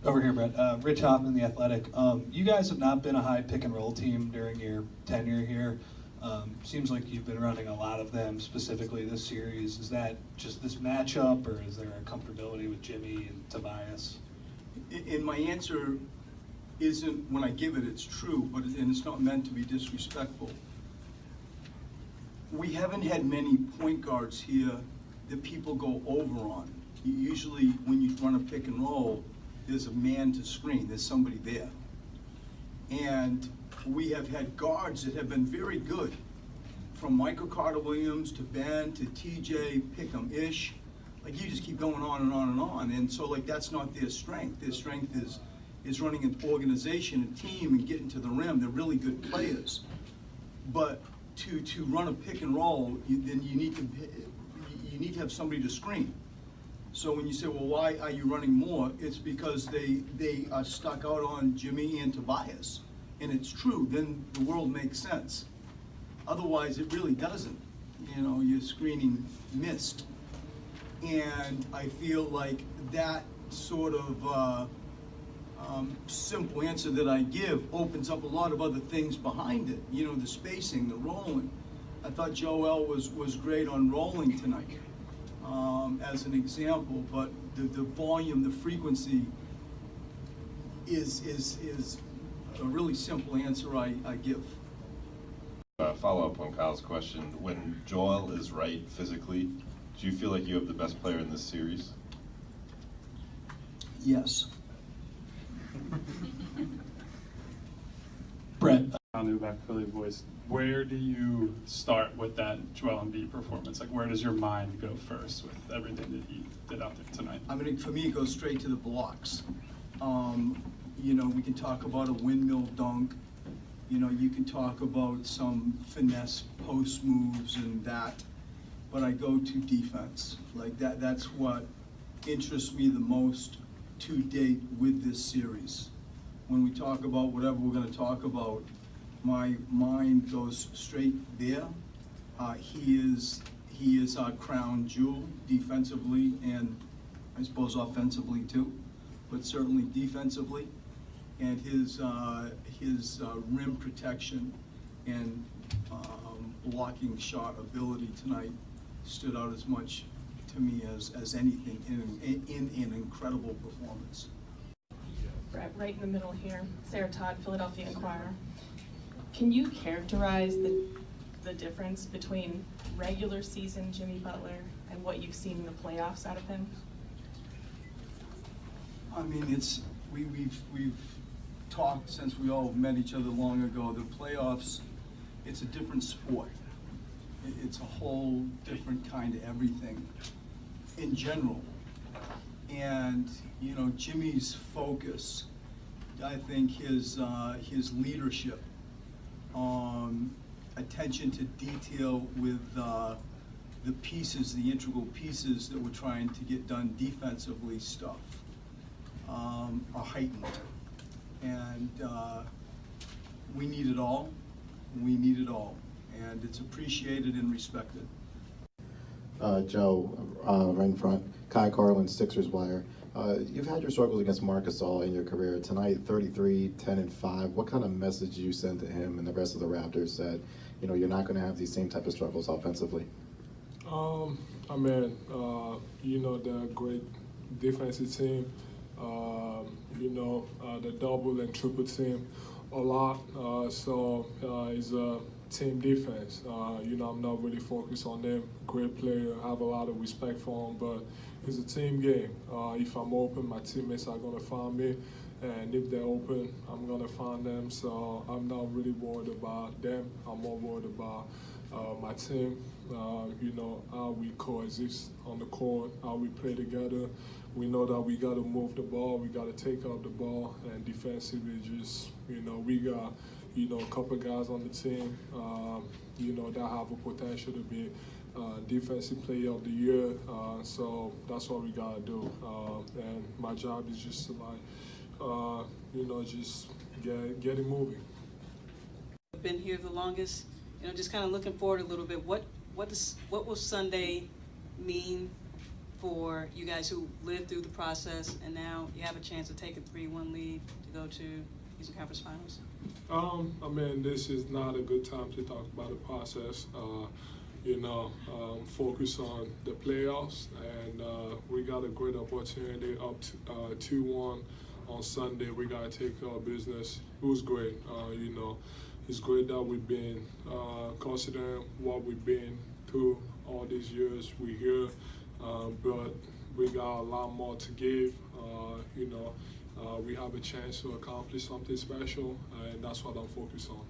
Over here, Brett. Rich Hoffman, The Athletic. You guys have not been a high pick and roll team during your tenure here. Seems like you've been running a lot of them specifically this series. Is that just this matchup, or is there a comfortability with Jimmy and Tobias? And my answer isn't, when I give it, it's true, but and it's not meant to be disrespectful. We haven't had many point guards here that people go over on. Usually when you run a pick and roll, there's a man to screen, there's somebody there. And we have had guards that have been very good, from Michael Carter-Williams to Ben to TJ, Pick'em-ish. Like, you just keep going on and on and on. And so, like, that's not their strength. Their strength is running an organization, a team, and getting to the rim. They're really good players. But to run a pick and roll, then you need to have somebody to screen. So when you say, well, why are you running more? It's because they are stuck out on Jimmy and Tobias. And it's true, then the world makes sense. Otherwise, it really doesn't. You know, you're screening missed. And I feel like that sort of simple answer that I give opens up a lot of other things behind it. You know, the spacing, the rolling. I thought Joel was great on rolling tonight, as an example, but the volume, the frequency is a really simple answer I give. Follow up on Kyle's question. When Joel is right physically, do you feel like you have the best player in this series? Yes. Brett. Back Philly voice. Where do you start with that Joel Embiid performance? Like, where does your mind go first with everything that he did out there tonight? I mean, for me, it goes straight to the blocks. You know, we can talk about a windmill dunk. You know, you can talk about some finesse post moves and that, but I go to defense. Like that's what interests me the most to date with this series. When we talk about whatever we're going to talk about, my mind goes straight there. He is our crown jewel defensively, and I suppose offensively too, but certainly defensively. And his rim protection and blocking shot ability tonight stood out as much to me as anything in an incredible performance. Right in the middle here, Sarah Todd, Philadelphia Inquirer. Can you characterize the difference between regular season Jimmy Butler and what you've seen in the playoffs out of him? I mean, we've talked since we all met each other long ago. The playoffs, it's a different sport. It's a whole different kind of everything in general. And you know, Jimmy's focus, I think his leadership, attention to detail with the pieces, the integral pieces that we're trying to get done defensively stuff, are heightened. And we need it all. We need it all. And it's appreciated and respected. Joe, right in front, Kai Carlin, Sixers Wire. You've had your struggles against Marc Gasol in your career. Tonight, 33, 10, and 5. What kind of message do you send to him and the rest of the Raptors that, you know, you're not going to have these same type of struggles offensively? I mean, you know, they're a great defensive team. You know, the double and triple team a lot. So it's a team defense. You know, I'm not really focused on them. Great player, I have a lot of respect for him, but it's a team game. If I'm open, my teammates are gonna find me, and if they're open, I'm gonna find them. So I'm not really worried about them. I'm more worried about my team. You know, how we coexist on the court, how we play together. We know that we got to move the ball, we got to take out the ball, and defensively, just, you know, we got, you know, a couple guys on the team, you know, that have a potential to be defensive player of the year. So that's what we got to do. And my job is just to, like, you know, just get it moving. I've been here the longest, you know, just kind of looking forward a little bit. What will Sunday mean for you guys who lived through the process, and now you have a chance to take a 3-1 lead to go to Eastern Conference Finals? I mean, this is not a good time to talk about the process. Focus on the playoffs, and we got a great opportunity up to 2-1 on Sunday. We got to take care of business. It was great. It's great that we've been, considering what we've been through all these years, we're here, but we got a lot more to give. We have a chance to accomplish something special, and that's what I'm focused on.